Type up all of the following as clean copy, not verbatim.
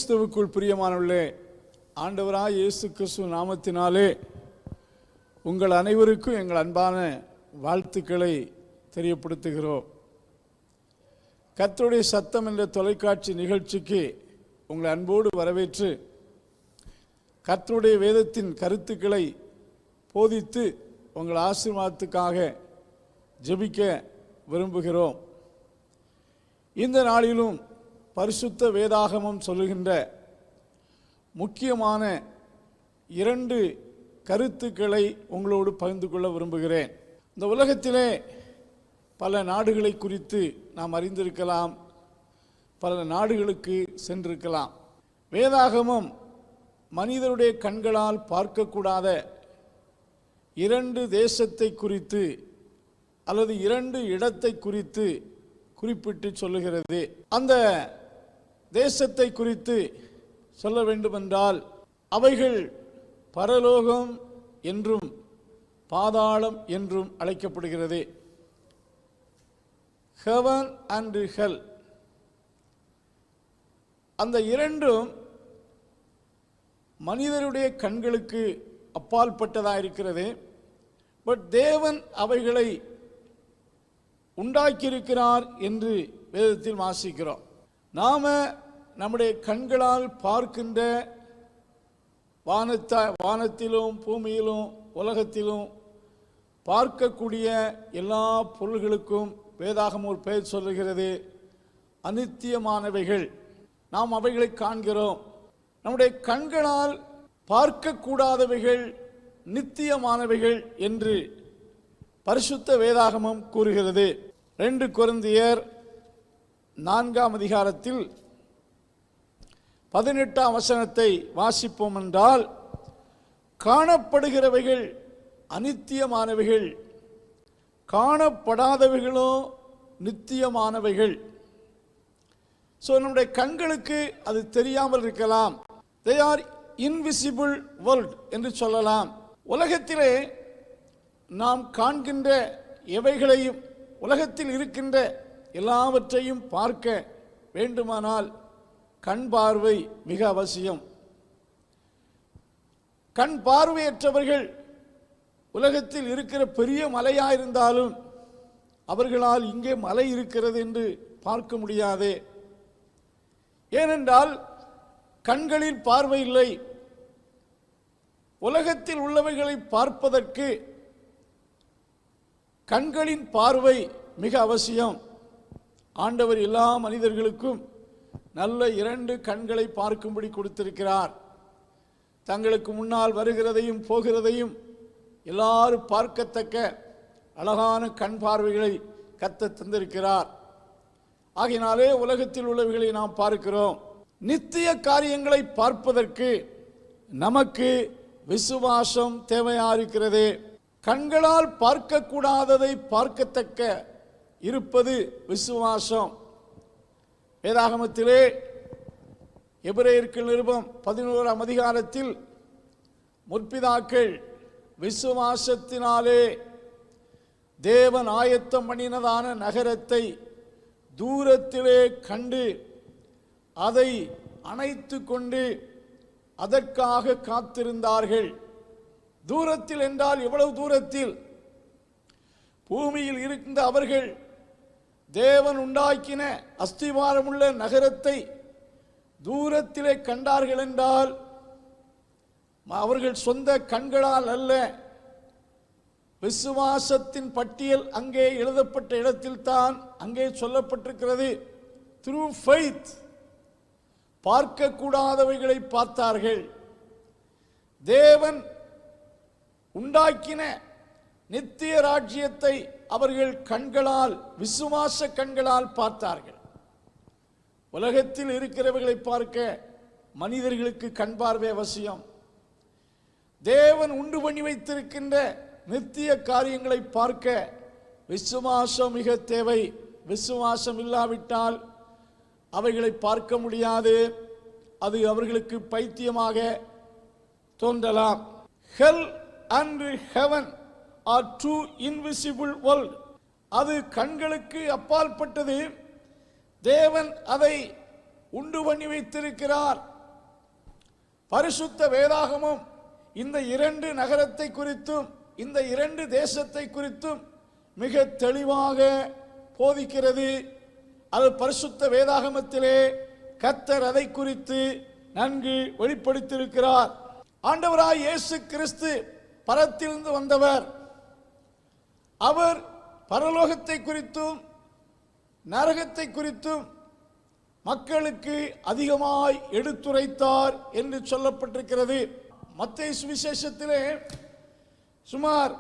கிறிஸ்துவுக்குள் பிரியமானவர்களே, ஆண்டவராய் இயேசு கிறிஸ்து நாமத்தினாலே உங்கள் அனைவருக்கும் எங்கள் அன்பான வாழ்த்துக்களை தெரியப்படுத்துகிறோம். கர்த்தருடைய சத்தம் என்ற தொலைக்காட்சி நிகழ்ச்சிக்கு உங்களை அன்போடு வரவேற்று கர்த்தருடைய வேதத்தின் கருத்துக்களை போதித்து உங்கள் ஆசீர்வாதத்துக்காக ஜெபிக்க விரும்புகிறோம். இந்த நாளிலும் பரிசுத்த வேதாகமம் சொல்லுகின்ற முக்கியமான 2 கருத்துக்களை உங்களோடு பகிர்ந்து கொள்ள விரும்புகிறேன். இந்த உலகத்திலே பல நாடுகளை குறித்து நாம் அறிந்திருக்கலாம், பல நாடுகளுக்கு சென்றிருக்கலாம். வேதாகமம் மனிதருடைய கண்களால் பார்க்கக்கூடாத 2 தேசத்தை குறித்து அல்லது 2 இடத்தை குறித்து குறிப்பிட்டு சொல்லுகிறது. அந்த தேசத்தை குறித்து சொல்ல வேண்டுமென்றால் அவைகள் பரலோகம் என்றும் பாதாளம் என்றும் அழைக்கப்படுகிறது. ஹெவன் அண்ட் ஹெல், அந்த 2ம் மனிதருடைய கண்களுக்கு அப்பாற்பட்டதாக இருக்கிறது. பட் தேவன் அவைகளை உண்டாக்கியிருக்கிறார் என்று வேதத்தில் வாசிக்கிறோம். நாம நம்முடைய கண்களால் பார்க்கின்ற வானத்திலும் பூமியிலும் உலகத்திலும் பார்க்கக்கூடிய எல்லா பொருள்களுக்கும் வேதாகமம் ஒரு பெயர் சொல்லுகிறது, அநித்தியமானவைகள். நாம் அவைகளை காண்கிறோம். நம்முடைய கண்களால் பார்க்கக்கூடாதவைகள் நித்தியமானவைகள் என்று பரிசுத்த வேதாகமம் கூறுகிறது. 2 கொரிந்தியர் 4ஆம் அதிகாரத்தில் 18ஆம் வசனத்தை வாசிப்போம் என்றால், காணப்படுகிறவைகள் அநித்தியமானவைகள், காணப்படாதவைகளோ நித்தியமானவைகள். நம்முடைய கண்களுக்கு அது தெரியாமல் இருக்கலாம். they are invisible world என்று சொல்லலாம். உலகத்திலே நாம் காண்கின்ற எவைகளையும், உலகத்தில் இருக்கின்ற எல்லாவற்றையும் பார்க்க வேண்டுமானால் கண் பார்வை மிக அவசியம். கண் பார்வையற்றவர்கள் உலகத்தில் இருக்கிற பெரிய மலையாயிருந்தாலும் அவர்களால் இங்கே மலை இருக்கிறது என்று பார்க்க முடியாது. ஏனென்றால் கண்களில் பார்வை இல்லை. உலகத்தில் உள்ளவைகளை பார்ப்பதற்கு கண்களின் பார்வை மிக அவசியம். ஆண்டவர் எல்லா மனிதர்களுக்கும் நல்ல 2 கண்களை பார்க்கும்படி கொடுத்திருக்கிறார். தங்களுக்கு முன்னால் வருகிறதையும் போகிறதையும் எல்லாரும் பார்க்கத்தக்க அழகான கண் பார்வைகளை கர்த்தர் தந்திருக்கிறார். ஆகையினாலே உலகத்தில் உள்ளவைகளை நாம் பார்க்கிறோம். நித்திய காரியங்களை பார்ப்பதற்கு நமக்கு விசுவாசம் தேவையா இருக்கிறது. கண்களால் பார்க்கக்கூடாததை பார்க்கத்தக்க இருப்பது விசுவாசம். வேதாகமத்திலே எபிரேயருக்கு நிருபம் 11ஆம் அதிகாரத்தில் முற்பிதாக்கள் விசுவாசத்தினாலே தேவன் ஆயத்தம் பண்ணினதான நகரத்தை தூரத்திலே கண்டு அதை அணைத்து கொண்டு அதற்காக காத்திருந்தார்கள். தூரத்தில் என்றால் எவ்வளவு தூரத்தில்? பூமியில் இருந்த அவர்கள் தேவன் உண்டாக்கின அஸ்திவாரமுள்ள நகரத்தை தூரத்திலே கண்டார்கள் என்றால் அவர்கள் சொந்த கண்களால் அல்ல. விசுவாசத்தின் பட்டியல் அங்கே எழுதப்பட்ட இடத்தில் தான் அங்கே சொல்லப்பட்டிருக்கிறது. த்ரூ ஃபெய்த் பார்க்கக்கூடாதவைகளை பார்த்தார்கள். தேவன் உண்டாக்கின நித்திய ராஜ்யத்தை அவர்கள் கண்களால், விசுவாச கண்களால் பார்த்தார்கள். உலகத்தில் இருக்கிறவர்களை பார்க்க மனிதர்களுக்கு கண் பார்வை அவசியம். தேவன் உண்டு பண்ணி வைத்திருக்கின்ற நித்திய காரியங்களை பார்க்க விசுவாசம் மிக தேவை. விசுவாசம் இல்லாவிட்டால் அவைகளை பார்க்க முடியாது. அது அவர்களுக்கு பைத்தியமாக தோன்றலாம். Hell and heaven are 2 invisible world. அது கண்களுக்கு அப்பாற்பட்டது. தேவன் அதை உண்டு பண்ணி வைத்திருக்கிறார். பரிசுத்த வேதாகமம் இந்த இரண்டு நகரத்தை குறித்தும் இந்த இரண்டு தேசத்தை குறித்தும் மிக தெளிவாக போதிக்கிறது. அது பரிசுத்த வேதாகமத்திலே கர்த்தர் அதை குறித்து நன்கு வெளிப்படுத்தியிருக்கிறார். ஆண்டவராய் இயேசு கிறிஸ்து பரத்திலிருந்து வந்தவர். அவர் பரலோகத்தை குறித்தும் நரகத்தை குறித்தும் மக்களுக்கு அதிகமாய் எடுத்துரைத்தார் என்று சொல்லப்பட்டிருக்கிறது. மத்தேயு சுவிசேஷத்திலே சுமார்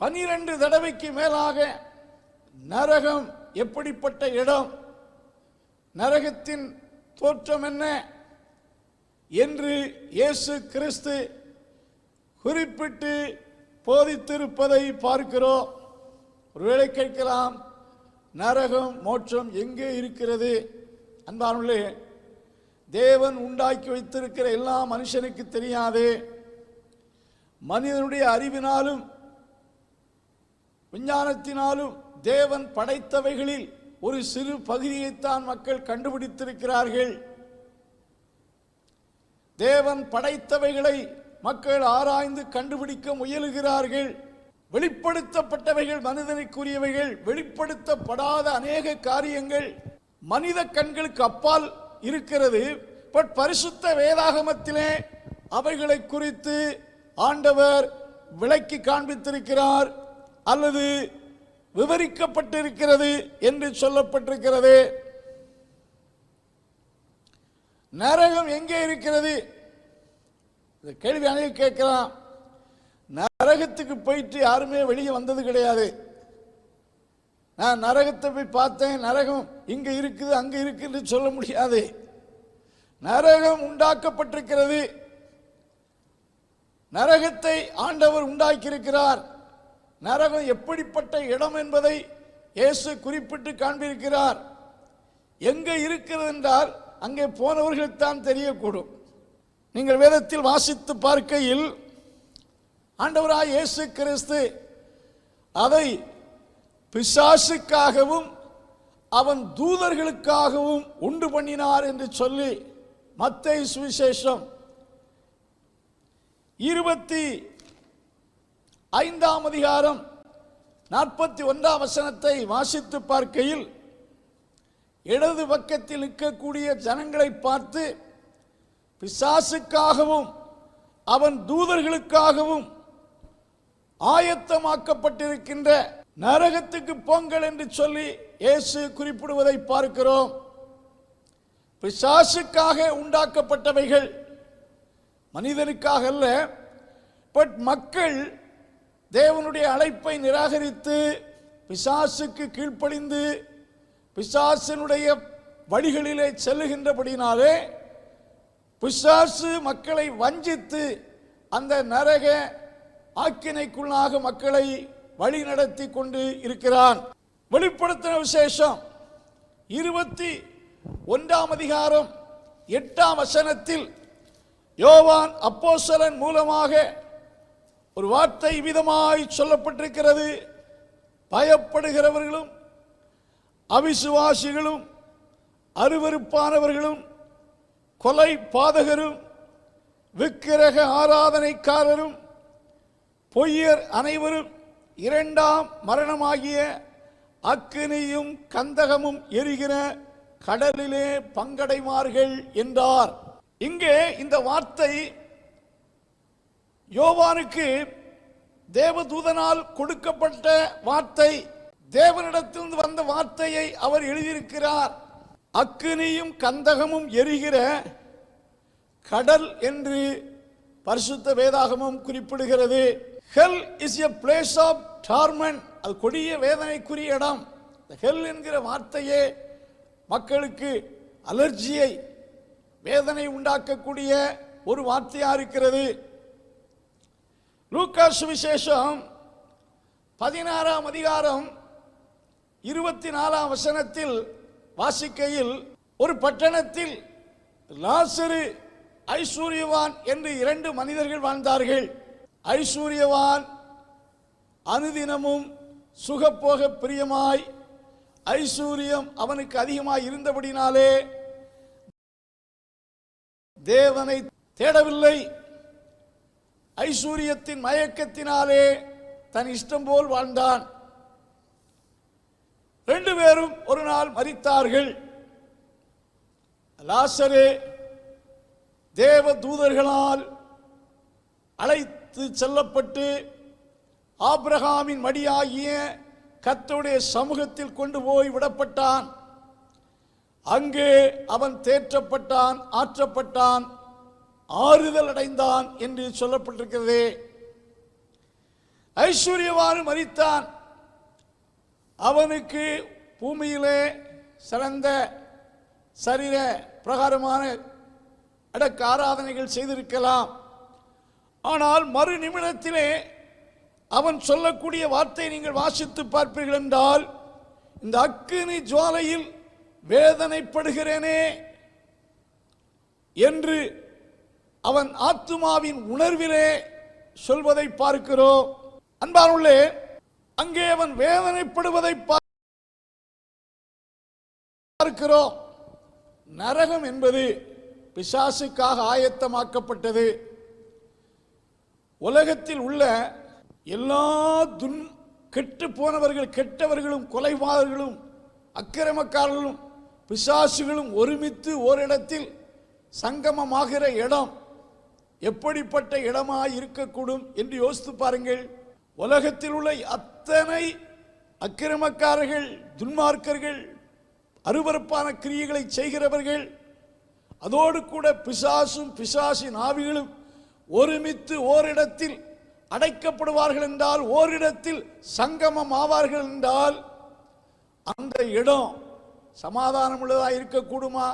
12 தடவைக்கு மேலாக நரகம் எப்படிப்பட்ட இடம், நரகத்தின் தோற்றம் என்ன என்று இயேசு கிறிஸ்து குறிப்பிட்டு போதித்திருப்பதை பார்க்கிறோம். ஒருவேளை கேட்கலாம், நரகம் மோட்சம் எங்கே இருக்கிறது? அன்பானவர்களே, தேவன் உண்டாக்கி வைத்திருக்கிற எல்லா மனுஷனுக்கு தெரியாது. மனிதனுடைய அறிவினாலும் விஞ்ஞானத்தினாலும் தேவன் படைத்தவைகளில் ஒரு சிறு பகுதியைத்தான் மக்கள் கண்டுபிடித்திருக்கிறார்கள். தேவன் படைத்தவைகளை மக்கள் ஆராய்ந்து கண்டுபிடிக்க முயலுகிறார்கள். வெளிப்படுத்தப்பட்டவைகள் மனிதனுக்குரியவைகள், வெளிப்படுத்தப்படாத அநேக காரியங்கள் மனித கண்களுக்கு அப்பால் இருக்கிறது. பட் பரிசுத்த வேதாகமத்திலே அவைகளை குறித்து ஆண்டவர் விளக்கி காண்பித்திருக்கிறார் அல்லது விவரிக்கப்பட்டிருக்கிறது என்று சொல்லப்பட்டிருக்கிறது. நரகம் எங்கே இருக்கிறது? இந்த கேள்வி அனைவரும் கேட்கலாம். நரகத்துக்கு போயிட்டு யாருமே வெளியே வந்தது கிடையாது. நான் நரகத்தை போய் பார்த்தேன், நரகம் இங்க இருக்குது அங்க இருக்குன்னு சொல்ல முடியாது. நரகம் உண்டாக்கப்பட்டிருக்கிறது. நரகத்தை ஆண்டவர் உண்டாக்கியிருக்கிறார். நரகம் எப்படிப்பட்ட இடம் என்பதை இயேசு குறிப்பிட்டு காண்பிருக்கிறார். எங்க இருக்கிறது என்றால் அங்கே போனவர்கள் தான் தெரியக்கூடும். நீங்கள் வேதத்தில் வாசித்து பார்க்கையில் ஆண்டவராய் இயேசு கிறிஸ்து அதை பிசாசுக்காகவும் அவன் தூதர்களுக்காகவும் உண்டு பண்ணினார் என்று சொல்லி மத்தேயு சுவிசேஷம் 25ஆம் அதிகாரம் 41ஆம் வசனத்தை வாசித்து பார்க்கையில் இடது பக்கத்தில் நிற்கக்கூடிய ஜனங்களை பார்த்து பிசாசுக்காகவும் அவன் தூதர்களுக்காகவும் ஆயத்தமாக்கப்பட்டிருக்கின்ற நரகத்துக்கு போங்கள் என்று சொல்லி இயேசு குறிப்பிடுவதை பார்க்கிறோம். பிசாசுக்காக உண்டாக்கப்பட்டவைகள், மனிதனுக்காக அல்ல. பட் மக்கள் தேவனுடைய அழைப்பை நிராகரித்து பிசாசுக்கு கீழ்ப்படிந்து பிசாசினுடைய வழிகளிலே செல்லுகின்றபடினாலே பிசாசு மக்களை வஞ்சித்து அந்த நரக ஆக்கினைக்குள்ளாக மக்களை வழி நடத்தி கொண்டு இருக்கிறான். வெளிப்படுத்தின விசேஷம் 21ஆம் அதிகாரம் 8ஆம் வசனத்தில் யோவான் அப்போஸ்தலன் மூலமாக ஒரு வார்த்தை விதமாய் சொல்லப்பட்டிருக்கிறது. பயப்படுகிறவர்களும் அவிசுவாசிகளும் அருவருப்பானவர்களும் கொலை பாதகரும் விக்கிரக ஆராதனைக்காரரும் பொய்யர் அனைவரும் 2ஆம் மரணமாகிய அக்கினியும் கந்தகமும் எரிகிற கடலிலே பங்கடைவார்கள் என்றார். இங்கே இந்த வார்த்தை யோவானுக்கு தேவதூதனால் கொடுக்கப்பட்ட வார்த்தை. தேவனிடத்திலிருந்து வந்த வார்த்தையை அவர் எழுதியிருக்கிறார். அக்கினியும் கந்தகமும் எரிகிற கடல் என்று பரிசுத்த வேதாகமம் குறிப்பிடுகிறது. Hell is a place of torment. அது கொடிய வேதனைக்குரிய இடம். ஹெல் என்கிற வார்த்தையே மக்களுக்கு அலர்ஜியை, வேதனை உண்டாக்கக்கூடிய ஒரு வார்த்தையா இருக்கிறது. லூக்கா சுவிசேஷம் 16ஆம் அதிகாரம் 24ஆம் வசனத்தில் வாசிக்கையில் ஒரு பட்டணத்தில் லாசரு ஐஸ்வர்யவான் என்று 2 மனிதர்கள் வாழ்ந்தார்கள். ஐஸ்வர்யவான் அனுதினமும் சுகப்போக பிரியமாய் ஐஸ்வர்யம் அவனுக்கு அதிகமாய் இருந்தபடினாலே தேவனை தேடவில்லை. ஐஸ்வர்யத்தின் மயக்கத்தினாலே தன் இஷ்டம் போல் வாழ்ந்தான். 2 பேரும் ஒரு நாள் மரித்தார்கள். லாசரு தேவ தூதர்களால் அழைத்து செல்லப்பட்டு ஆபிரகாமின் மடியாகிய கர்த்தருடைய சமூகத்தில் கொண்டு போய் விடப்பட்டான். அங்கே அவன் தேற்றப்பட்டான், ஆற்றப்பட்டான், ஆறுதல் அடைந்தான் என்று சொல்லப்பட்டிருக்கிறது. ஐஸ்வர்யவான் மரித்தான். அவனுக்கு பூமியிலே சிறந்த சரீர பிரகாரமான அடக்க ஆராதனைகள் செய்திருக்கலாம். ஆனால் மறு நிமிடத்திலே அவன் சொல்லக்கூடிய வார்த்தை நீங்கள் வாசித்து பார்ப்பீர்கள் என்றால், இந்த அக்கினி ஜுவாலையில் வேதனைப்படுகிறேனே என்று அவன் ஆத்துமாவின் உணர்விலே சொல்வதை பார்க்கிறோம். அன்பானுள்ளே, அங்கே அவன் வேதனைப்படுவதை பார்க்கிறோம். நரகம் என்பது பிசாசுக்காக ஆயத்தமாக்கப்பட்டது. உலகத்தில் உள்ள எல்லா கெட்டு போனவர்கள், கெட்டவர்களும், கொலைவாளர்களும், அக்கிரமக்காரர்களும், பிசாசுகளும் ஒருமித்து ஓரிடத்தில் சங்கமமாகிற இடம் எப்படிப்பட்ட இடமாய் இருக்கக்கூடும் என்று யோசித்து பாருங்கள். உலகத்தில் உள்ள அத்தனை அக்கிரமக்காரர்கள், துன்மார்க்கர்கள், அருவருப்பான கிரியைகளை செய்கிறவர்கள், அதோடு கூட பிசாசும் பிசாசின் ஆவிகளும் ஒருமித்து ஓரிடத்தில் அடைக்கப்படுவார்கள் என்றால், ஓரிடத்தில் சங்கமம் ஆவார்கள் என்றால், அந்த இடம் சமாதானம் உள்ளதாக இருக்கக்கூடுமா?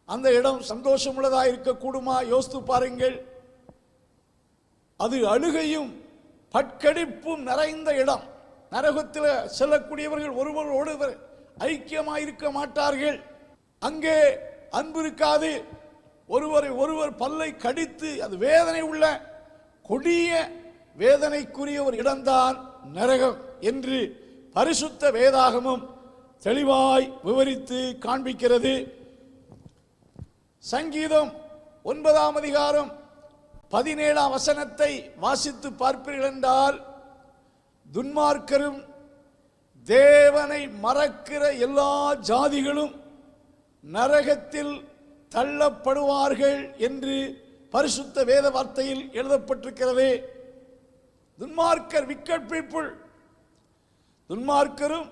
அந்த இடம் சந்தோஷம் உள்ளதாக இருக்கக்கூடுமா? யோசித்து பாருங்கள். அது அழுகையும் பட்கடிப்பும் நிறைந்த இடம். நரகத்தில் செல்லக்கூடியவர்கள் ஒருவரோடு ஐக்கியமாக இருக்க மாட்டார்கள். அங்கே அன்பு இருக்காது. ஒருவரை ஒருவர் பல்லை கடித்து அது வேதனை உள்ள கொடிய வேதனைக்குரிய ஒரு இடம்தான் நரகம் என்று பரிசுத்த வேதாகமும் தெளிவாய் விவரித்து காண்பிக்கிறது. சங்கீதம் 9ஆம் அதிகாரம் 17ஆம் வசனத்தை வாசித்து பார்ப்பீர்கள் என்றால், துன்மார்க்கரும் தேவனை மறக்கிற எல்லா ஜாதிகளும் நரகத்தில் தள்ளப்படுவார்கள் என்று பரிசுத்த வேத வார்த்தையில் எழுதப்பட்டிருக்கிறது. துன்மார்க்கர், விக்கட் பீப்புள், துன்மார்க்கரும்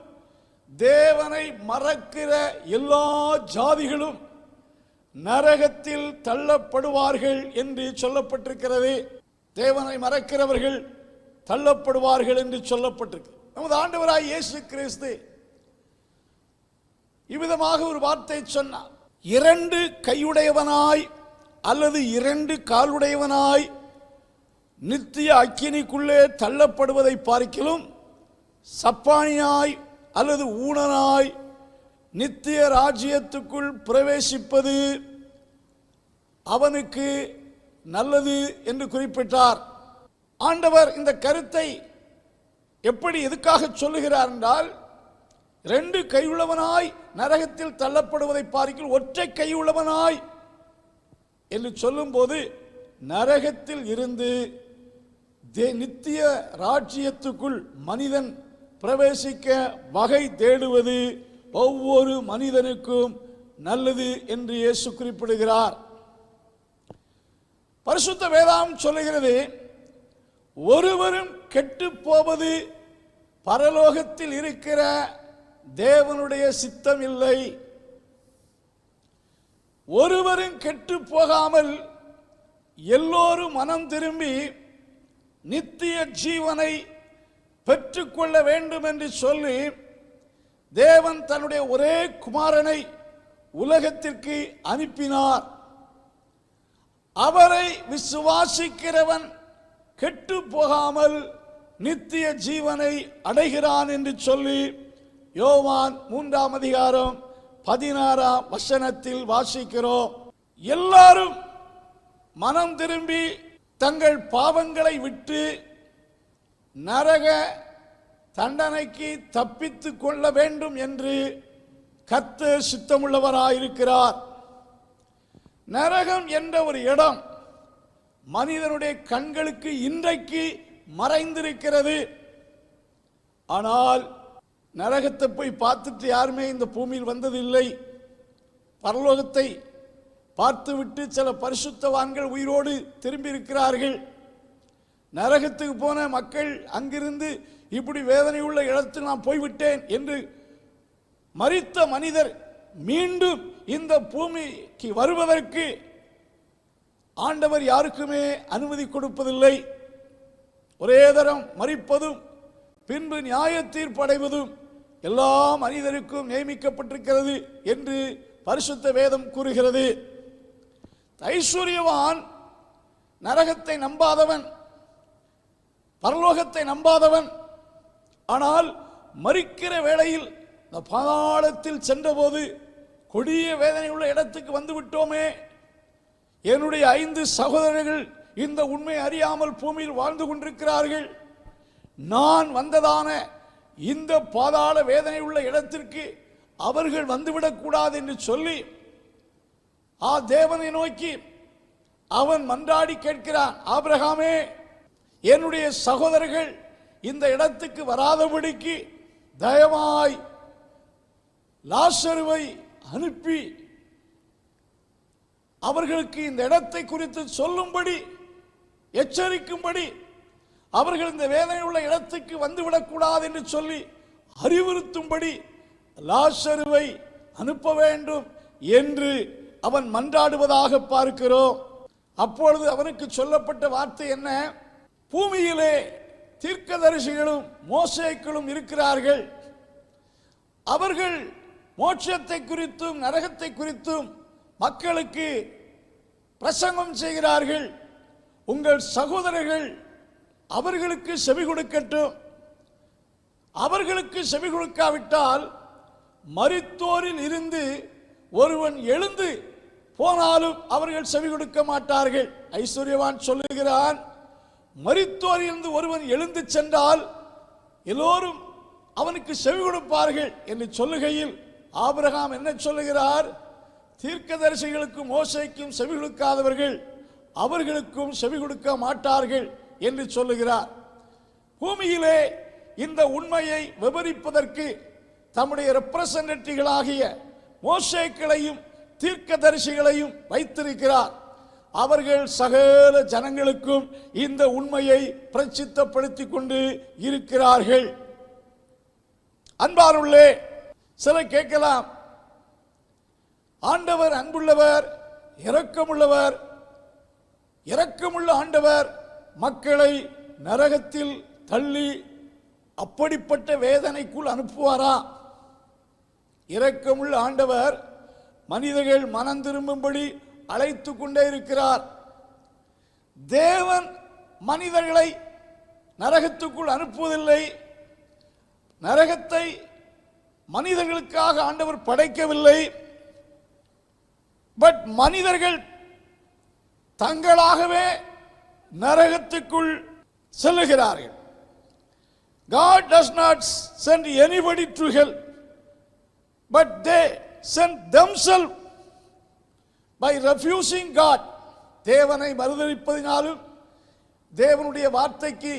தேவனை மறக்கிற எல்லா ஜாதிகளும் நரகத்தில் தள்ளப்படுவார்கள் என்று சொல்லப்பட்டிருக்கிறது. தேவனை மறக்கிறவர்கள் தள்ளப்படுவார்கள் என்று சொல்லப்பட்டிருக்கு. நமது ஆண்டவராய் இயேசு கிறிஸ்து இவ்விதமாக ஒரு வார்த்தை சொன்னார். 2 கையுடையவனாய் அல்லது 2 காலுடையவனாய் நித்திய அக்கினிக்குள்ளே தள்ளப்படுவதை பார்க்கிலும், சப்பானியாய் அல்லது ஊனனாய் நித்திய ராஜ்யத்துக்குள் பிரவேசிப்பது அவனுக்கு நல்லது என்று குறிப்பிட்டார். ஆண்டவர் இந்த கருத்தை எப்படி எதுக்காக சொல்லுகிறார் என்றால், 2 கையுள்ளவனாய் நரகத்தில் தள்ளப்படுவதை பார்க்கில் ஒற்றை கையுள்ளவனாய் என்று சொல்லும் போது, நரகத்தில் இருந்து நித்திய ராஜ்யத்துக்குள் மனிதன் பிரவேசிக்க வகை தேடுவது ஒவ்வொரு மனிதனுக்கும் நல்லது என்று இயேசு குறிப்பிடுகிறார். பரிசுத்த வேதாகம் சொல்லுகிறது, ஒருவரும் கெட்டு போவது பரலோகத்தில் இருக்கிற தேவனுடைய சித்தம் இல்லை. ஒருவரும் கெட்டு போகாமல் எல்லோரும் மனம் திரும்பி நித்திய ஜீவனை பெற்றுக்கொள்ள வேண்டும் என்று சொல்லி தேவன் தன்னுடைய ஒரே குமாரனை உலகத்திற்கு அனுப்பினார். அவரை விசுவாசிக்கிறவன் கெட்டு போகாமல் நித்திய ஜீவனை அடைகிறான் என்று சொல்லி யோவான் 3ஆம் அதிகாரம் 16ஆம் வசனத்தில் வாசிக்கிறோம். எல்லாரும் மனம் திரும்பி தங்கள் பாவங்களை விட்டு நரக தண்டனைக்கு தப்பித்து கொள்ள வேண்டும் என்று கர்த்தர் சித்தமுள்ளவராயிருக்கிறார். நரகம் என்ற ஒரு இடம் மனிதனுடைய கண்களுக்கு இன்றைக்கு மறைந்திருக்கிறது. ஆனால் நரகத்தை போய் பார்த்துட்டு யாருமே இந்த பூமியில் வந்ததில்லை. பரலோகத்தை பார்த்துவிட்டு சில பரிசுத்தவான்கள் உயிரோடு திரும்பி இருக்கிறார்கள். நரகத்துக்கு போன மக்கள் அங்கிருந்து இப்படி வேதனை உள்ள இடத்தில் நான் போய்விட்டேன் என்று மரித்த மனிதர் மீண்டும் இந்த பூமிக்கு வருவதற்கு ஆண்டவர் யாருக்குமே அனுமதி கொடுப்பதில்லை. ஒரே தரம் மரிப்பதும் பின்பு நியாய தீர்ப்படைவதும் எல்லா மனிதருக்கும் நியமிக்கப்பட்டிருக்கிறது என்று பரிசுத்த வேதம் கூறுகிறது. ஐஸ்வர்யவான் நரகத்தை நம்பாதவன், பரலோகத்தை நம்பாதவன். ஆனால் மரிக்கிற வேளையில் இந்த பாதாளத்தில் சென்றபோது கொடிய வேதனை உள்ள இடத்துக்கு வந்து விட்டோமே, என்னுடைய 5 சகோதரர்கள் இந்த உண்மை அறியாமல் பூமியில் வாழ்ந்து கொண்டிருக்கிறார்கள், நான் வந்ததான இந்த பாதாள வேதனை உள்ள இடத்திற்கு அவர்கள் வந்துவிடக்கூடாது என்று சொல்லி தேவனை நோக்கி அவன் மன்றாடி கேட்கிறான், ஆபிரகாமே, என்னுடைய சகோதரர்கள் இந்த இடத்துக்கு வராதபடிக்கு தயவாய் லாசருவை அனுப்பி அவர்களுக்கு இந்த இடத்தை குறித்து சொல்லும்படி, எச்சரிக்கும்படி, அவர்கள் இந்த வேதனை உள்ள இடத்துக்கு வந்துவிடக்கூடாது என்று சொல்லி அறிவுறுத்தும்படி லாசருவை அனுப்ப வேண்டும் என்று அவன் மன்றாடுவதாக பார்க்கிறோம். அப்பொழுது அவனுக்கு சொல்லப்பட்ட வார்த்தை என்ன? பூமியிலே தீர்க்கதரிசிகளும் மோசேக்களும் இருக்கிறார்கள், அவர்கள் மோட்சத்தை குறித்தும் நரகத்தை குறித்தும் மக்களுக்கு பிரசங்கம் செய்கிறார்கள். உங்கள் சகோதரர்கள் அவர்களுக்கு செவி கொடுக்கட்டும். அவர்களுக்கு செவி கொடுக்காவிட்டால் மரித்தோரில் இருந்து ஒருவன் எழுந்து போனாலும் அவர்கள் செவி கொடுக்க மாட்டார்கள். ஐஸ்வர்யவான் சொல்லுகிறான், மரித்தோரில் இருந்து ஒருவன் எழுந்து சென்றால் எல்லோரும் அவனுக்கு செவி கொடுப்பார்கள் என்று சொல்லுகையில் ஆபிரகாம் என்ன சொல்லுகிறார்? தீர்க்கதரிசிகளுக்கும் மோசேக்கும் செவி கொடுக்காதவர்கள் அவர்களுக்கும் செவி கொடுக்க மாட்டார்கள் என்று சொல்லுகிறார். பூமியிலே இந்த உண்மையை விவரிப்பதற்கு தம்முடைய ரெப்ரசன்டேட்டிவ்களாகிய மோசேக்களையும் தீர்க்கதரிசிகளையும் வைத்திருக்கிறார். அவர்கள் சகல ஜனங்களுக்கும் இந்த உண்மையை பிரசித்தப்படுத்திக் கொண்டு இருக்கிறார்கள். அன்பாருள்ளே, சில கேட்கலாம், ஆண்டவர் அன்புள்ளவர், இரக்கமுள்ளவர், இரக்கமுள்ள ஆண்டவர் மக்களை நரகத்தில் தள்ளி அப்படிப்பட்ட வேதனைக்குள் அனுப்புவாரா? இரக்கமுள்ள ஆண்டவர் மனிதர்கள் மனம் திரும்பும்படி அழைத்து கொண்டே இருக்கிறார். தேவன் மனிதர்களை நரகத்துக்குள் அனுப்புவதில்லை. நரகத்தை மனிதர்களுக்காக ஆண்டவர் படைக்கவில்லை. பட் மனிதர்கள் தங்களாகவே நரகத்துக்குள் செல்லுகிறார்கள். God does not send anybody to hell, but they send themselves by refusing God. தேவனை மறுதலிப்பதினாலும் தேவனுடைய வார்த்தைக்கு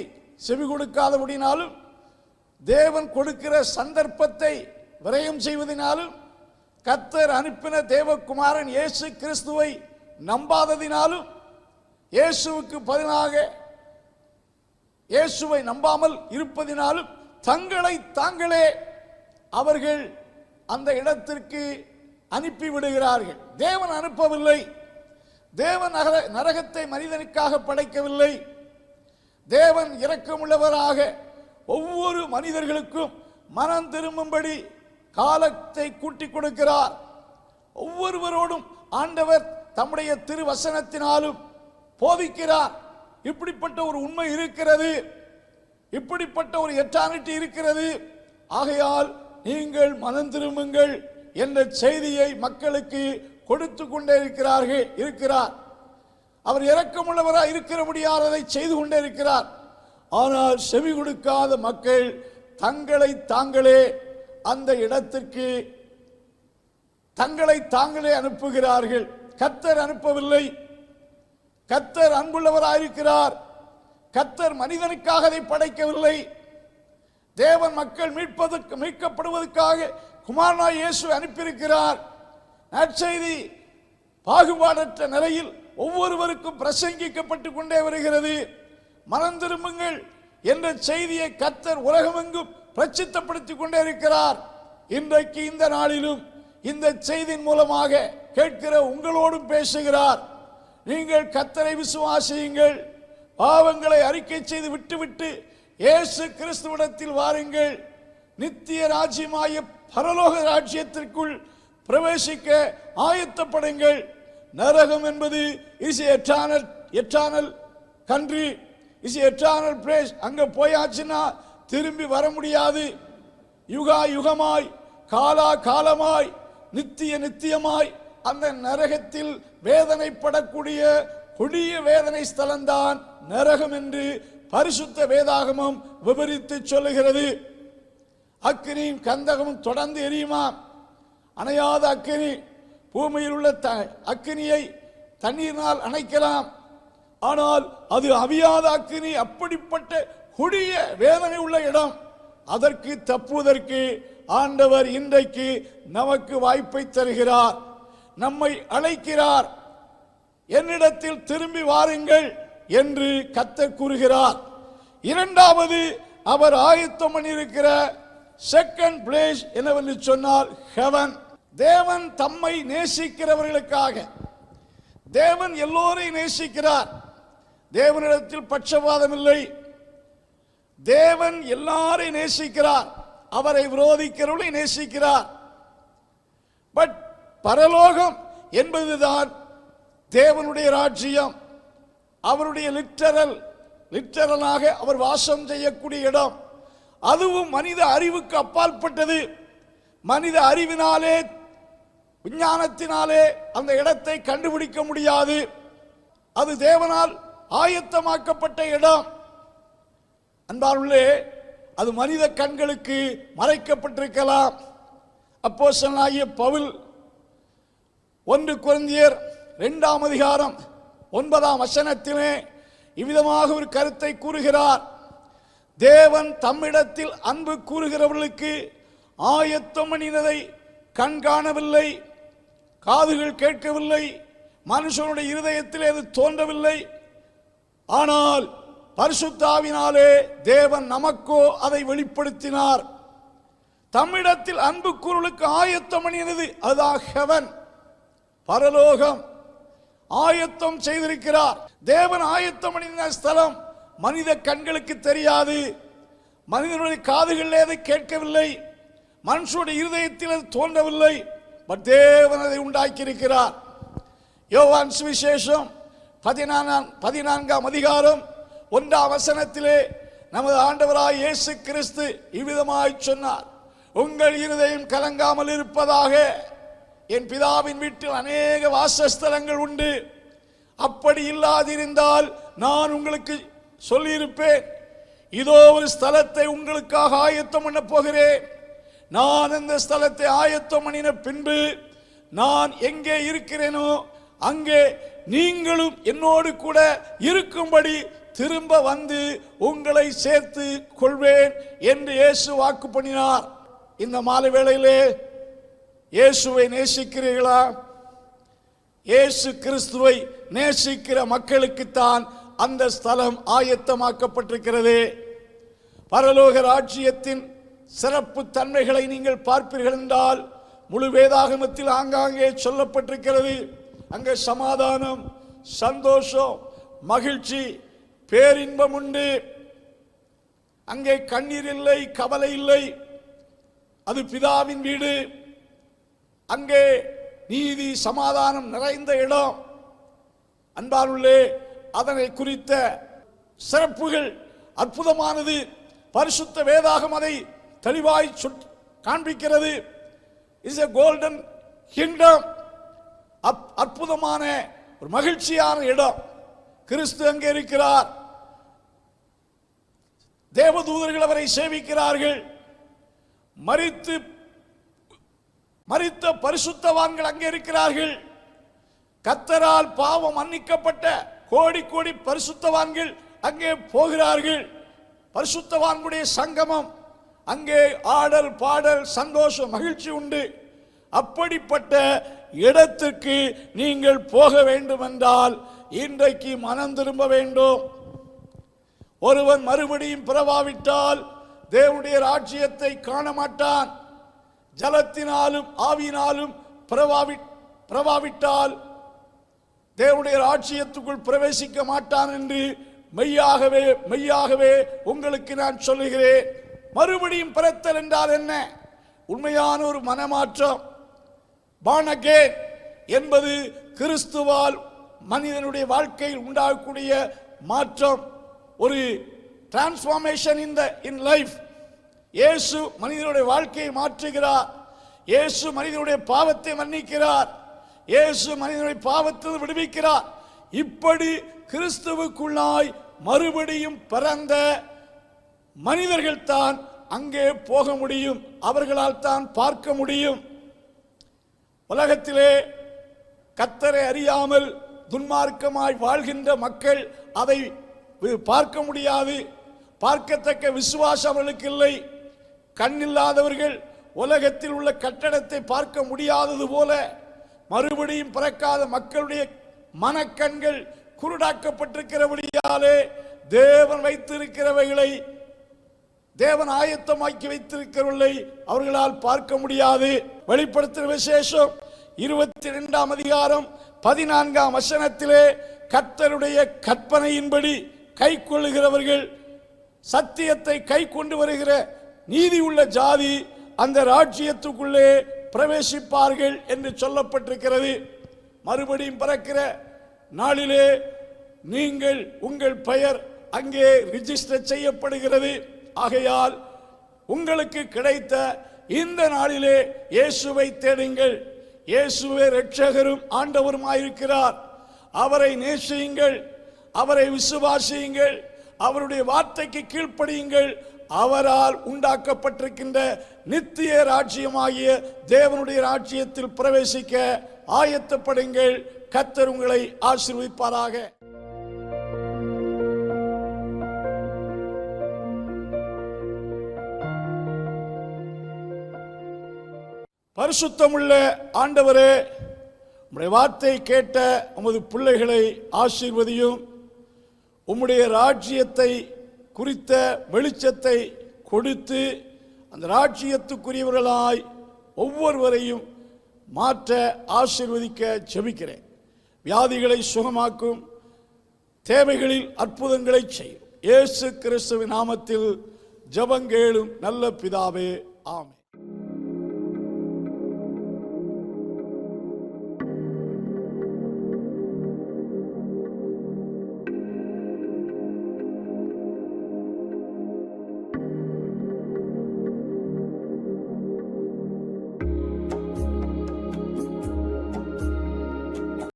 செவி கொடுக்காதபடினாலும் தேவன் கொடுக்கிற சந்தர்ப்பத்தை விரயம் செய்வதினாலும் கர்த்தர் அனுப்பின தேவகுமாரன் இயேசு கிறிஸ்துவை நம்பாததினாலும் இயேசுவுக்கு பதிலாக இயேசுவை நம்பாமல் இருப்பதினாலும் தங்களை தாங்களே அவர்கள் அந்த இடத்திற்கு அனுப்பிவிடுகிறார்கள். தேவன் அனுப்பவில்லை. தேவன் நரகத்தை மனிதனுக்காக படைக்கவில்லை. தேவன் இரக்கமுள்ளவராக ஒவ்வொரு மனிதர்களுக்கும் மனம் திரும்பும்படி காலத்தை கூட்டிக் கொடுக்கிறார். ஒவ்வொருவரோடும் ஆண்டவர் தம்முடைய திருவசனத்தினாலும் போதிக்கிறார். இப்படிப்பட்ட ஒரு உண்மை இருக்கிறது, இப்படிப்பட்ட ஒரு எட்டானிட்டி இருக்கிறது. ஆகையால் நீங்கள் மனம் திரும்புங்கள் என்ற செய்தியை மக்களுக்கு கொடுத்து கொண்டே இருக்கிறார். அவர் இரக்கமுள்ளவராக இருக்கிறபடியால் செய்து கொண்டே இருக்கிறார். ஆனால் செவி கொடுக்காத மக்கள் தங்களை தாங்களே அந்த இடத்திற்கு தங்களை தாங்களே அனுப்புகிறார்கள். கர்த்தர் அனுப்பவில்லை. கர்த்தர் அன்புள்ளவராயிருக்கிறார். கர்த்தர் மனிதனுக்காக அதை படைக்கவில்லை. தேவன் மக்கள் மீட்கப்படுவதற்காக குமாரனாய் இயேசு அனுப்பியிருக்கிறார். நற்செய்தி பாகுபாடற்ற நிலையில் ஒவ்வொருவருக்கும் பிரசங்கிக்கப்பட்டு கொண்டே வருகிறது. மனம் திரும்புங்கள் என்ற செய்தியை கர்த்தர் உலகமெங்கும் பிரசித்தப்படுத்திக் கொண்டே இருக்கிறார். இன்றைக்கு இந்த நாளிலும் இந்த செய்தியின் மூலமாக கேட்கிற உங்களோடும் பேசுகிறார். நீங்கள் கர்த்தரை விசுவாசியுங்கள், பாவங்களை அறிக்கை செய்து விட்டுவிட்டு இயேசு கிறிஸ்துவிடத்தில் வாருங்கள். நித்திய ராஜ்யமாய பரலோக ராஜ்யத்திற்குள் பிரவேசிக்க ஆயத்தப்படுங்கள். நரகம் என்பது is eternal country, is eternal place. அங்க போயாச்சுன்னா திரும்பி வர முடியாது. யுகா யுகமாய் காலா காலமாய் நித்தியமாய் அந்த நரகத்தில் வேதனைப்படக்கூடிய கொடிய வேதனை ஸ்தலம்தான் நரகம் என்று பரிசுத்த வேதாகமம் விவரித்து சொல்லுகிறது. அக்கினியும் கந்தகமும் தொடர்ந்து எரியுமா? அணையாத அக்கினி. பூமியில் உள்ள அக்கினியை தண்ணீரினால் அணைக்கலாம், ஆனால் அது அவியாத அக்கினி. அப்படிப்பட்ட கொடிய வேதனை உள்ள இடம். அதற்கு தப்புவதற்கு ஆண்டவர் இன்றைக்கு நமக்கு வாய்ப்பை தருகிறார், நம்மை அழைக்கிறார். என்னிடத்தில் திரும்பி வாருங்கள் என்று கர்த்தர் கூறுகிறார். இரண்டாவது, அவர் ஆயத்தம் பண்ணியிருக்கிற செகண்ட் பிளேஸ் என்னவென்று சொன்னால் ஹெவன். தேவன் தம்மை நேசிக்கிறவர்களுக்காக, தேவன் எல்லோரையும் நேசிக்கிறார். தேவனிடத்தில் பட்சபாதம் இல்லை. தேவன் எல்லாரையும் நேசிக்கிறார். அவரை விரோதிக்கிறவர்களை நேசிக்கிறார். பட் பரலோகம் என்பதுதான் தேவனுடைய ராஜ்யம். அவருடைய லிட்டரலாக அவர் வாசம் செய்யக்கூடிய இடம். அதுவும் மனித அறிவுக்கு அப்பாற்பட்டது. மனித அறிவினாலே, விஞ்ஞானத்தினாலே அந்த இடத்தை கண்டுபிடிக்க முடியாது. அது தேவனால் ஆயத்தமாக்கப்பட்ட இடம். அன்பார்களே, அது மனித கண்களுக்கு மறைக்கப்பட்டிருக்கலாம். அப்போஸ்தலனாகிய பவுல் 1 கொரிந்தியர் 2ஆம் அதிகாரம் 9ஆம் வசனத்திலே இவ்விதமாக ஒரு கருத்தை கூறுகிறார். தேவன் தம்மிடத்தில் அன்பு கூறுகிறவர்களுக்கு ஆயத்தம் பண்ணினதை கண் காணவில்லை, காதுகள் கேட்கவில்லை, மனுஷனுடைய இருதயத்தில் அது தோன்றவில்லை. ஆனால் பரிசுத்த ஆவியினாலே தேவன் நமக்கோ அதை வெளிப்படுத்தினார். தம்மிடத்தில் அன்பு கூறுவர்களுக்கு ஆயத்தம் பண்ணினது அதுதான் ஹெவன், பரலோகம். ஆயத்தம் செய்திருக்கிறார். தேவன் ஆயத்தம் பண்ணின ஸ்தலம் மனித கண்களுக்கு தெரியாது, மனிதனுடைய காதுகளில் அதை கேட்கவில்லை, மனுஷனுடைய இருதயத்தில் அது தோன்றவில்லை. பட் தேவன் அதை உண்டாக்கி இருக்கிறார். யோவான் சுவிசேஷம் 14ஆம் அதிகாரம் 1ஆம் வசனத்திலே நமது ஆண்டவராய் இயேசு கிறிஸ்து இவ்விதமாய் சொன்னார், உங்கள் இருதயம் கலங்காமல் இருப்பதாக. என் பிதாவின் வீட்டில் அநேக வாசஸ்தலங்கள் உண்டு. அப்படி இல்லாதிருந்தால் நான் உங்களுக்கு சொல்லியிருப்பேன். இதோ ஒரு ஸ்தலத்தை உங்களுக்காக ஆயத்தம் பண்ண போகிறேன். நான் இந்த ஸ்தலத்தை ஆயத்தம் பண்ணின பின்பு நான் எங்கே இருக்கிறேனோ அங்கே நீங்களும் என்னோடு கூட இருக்கும்படி திரும்ப வந்து உங்களை சேர்த்து கொள்வேன் என்று இயேசு வாக்கு பண்ணினார். இந்த மாலை வேளையிலே இயேசுவை நேசிக்கிறீர்களா? இயேசு கிறிஸ்துவை நேசிக்கிற மக்களுக்குத்தான் அந்த ஸ்தலம் ஆயத்தமாக்கப்பட்டிருக்கிறது. பரலோக ராஜ்யத்தின் சிறப்பு தன்மைகளை நீங்கள் பார்ப்பீர்கள் என்றால் முழு வேதாகமத்தில் ஆங்காங்கே சொல்லப்பட்டிருக்கிறது. அங்கே சமாதானம், சந்தோஷம், மகிழ்ச்சி, பேரின்பம் உண்டு. அங்கே கண்ணீர் இல்லை, கவலை இல்லை. அது பிதாவின் வீடு. அங்கே நீதி, சமாதானம் நிறைந்த இடம். அன்பானுள்ளே, அதனை குறித்த சிறப்புகள் அற்புதமானது. பரிசுத்த வேதாகம் அதை தெளிவாய் காண்பிக்கிறது. Is a golden kingdom. அற்புதமான ஒரு மகிழ்ச்சியான இடம். கிறிஸ்து அங்கே இருக்கிறார். தேவதூதர்கள் அவரை சேவிக்கிறார்கள். மரித்த பரிசுத்தவான்கள் அங்கே இருக்கிறார்கள். கர்த்தரால் பாவம் மன்னிக்கப்பட்ட கோடி கோடி பரிசுத்தவான்கள் அங்கே போகிறார்கள். பரிசுத்தவான்களுடைய சங்கமம், அங்கே ஆடல் பாடல் சந்தோஷம் மகிழ்ச்சி உண்டு. அப்படிப்பட்ட இடத்துக்கு நீங்கள் போக வேண்டும் என்றால் இன்றைக்கு மனம் திரும்ப வேண்டும். ஒருவன் மறுபடியும் பிறவாவிட்டால் தேவனுடைய ராஜ்யத்தை காண மாட்டான். ஜலத்தினாலும் ஆவியினாலும் பிறவாவிட்டால் தேவனுடைய ராஜ்யத்துக்குள் பிரவேசிக்க மாட்டான் என்று மெய்யாகவே மெய்யாகவே உங்களுக்கு நான் சொல்லுகிறேன். மறுபடியும் பிறத்தல் என்றால் என்ன? உண்மையான ஒரு மனமாற்றம். born again என்பது கிறிஸ்துவால் மனிதனுடைய வாழ்க்கையில் உண்டாகக்கூடிய மாற்றம், ஒரு டிரான்ஸ்ஃபார்மேஷன் இன் லைஃப். இயேசு மனிதனுடைய வாழ்க்கையை மாற்றுகிறார். இயேசு மனிதனுடைய பாவத்தை மன்னிக்கிறார். இயேசு மனிதனுடைய பாவத்தை விடுவிக்கிறார். இப்படி கிறிஸ்துவுக்குள்ளாய் மறுபடியும் பிறந்த மனிதர்கள் தான் அங்கே போக முடியும். அவர்களால் தான் பார்க்க முடியும். உலகத்திலே கர்த்தரை அறியாமல் துன்மார்க்கமாய் வாழ்கின்ற மக்கள் அதை பார்க்க முடியாது. பார்க்கத்தக்க விசுவாசம் அவர்களுக்கு இல்லை. கண்ணில்லாதவர்கள் உலகத்தில் உள்ள கட்டடத்தை பார்க்க முடியாதது போல மறுபடியும் பிறக்காத மக்களுடைய மனக்கண்கள் குருடாக்கப்பட்டிருக்கிறபடியாலே தேவன் வைத்திருக்கிறவைகளை, தேவன் ஆயத்தமாக்கி வைத்திருக்கிறவர்களை அவர்களால் பார்க்க முடியாது. வெளிப்படுத்தின விசேஷம் 22ஆம் அதிகாரம் 14ஆம் வசனத்திலே கர்த்தருடைய கற்பனையின்படி கை கொள்ளுகிறவர்கள், சத்தியத்தை கை கொண்டு வருகிற நீதி உள்ள ஜாதி அந்த ராஜ்யத்துக்குள்ளே பிரவேசிப்பார்கள் என்று சொல்லப்பட்டிருக்கிறது. மறுபடியும் பிறக்கிற நாளிலே நீங்கள் உங்கள் பெயர் அங்கே ரிஜிஸ்டர் செய்யப்படுகிறது. ஆகையால் உங்களுக்கு கிடைத்த இந்த நாளிலே இயேசுவை தேடுங்கள். இயேசுவே இரட்சகரும் ஆண்டவருமாயிருக்கிறார். அவரை நேசியுங்கள், அவரை விசுவாசியுங்கள், அவருடைய வார்த்தைக்கு கீழ்ப்படியுங்கள். அவரால் உண்டாக்கப்பட்டிருக்கின்ற நித்திய ராஜ்யமாகிய தேவனுடைய ராஜ்யத்தில் பிரவேசிக்க ஆயத்தப்படுங்கள். கர்த்தர் உங்களை ஆசீர்வதிப்பாராக. பரிசுத்தமுள்ள ஆண்டவரே, உம்முடைய வார்த்தை கேட்ட உமது பிள்ளைகளை ஆசீர்வதியும். உம்முடைய ராஜ்யத்தை குறித்த வெளிச்சத்தை கொடுத்து அந்த ராஜ்யத்துக்குரியவர்களாய் ஒவ்வொருவரையும் மாற்ற ஆசீர்வதிக்க ஜெபிக்கிறேன். வியாதிகளை சுகமாக்கும், தேவைகளில் அற்புதங்களை செய்யும். இயேசு கிறிஸ்துவின் நாமத்தில் ஜெபங்கேளும் நல்ல பிதாவே, ஆமென்.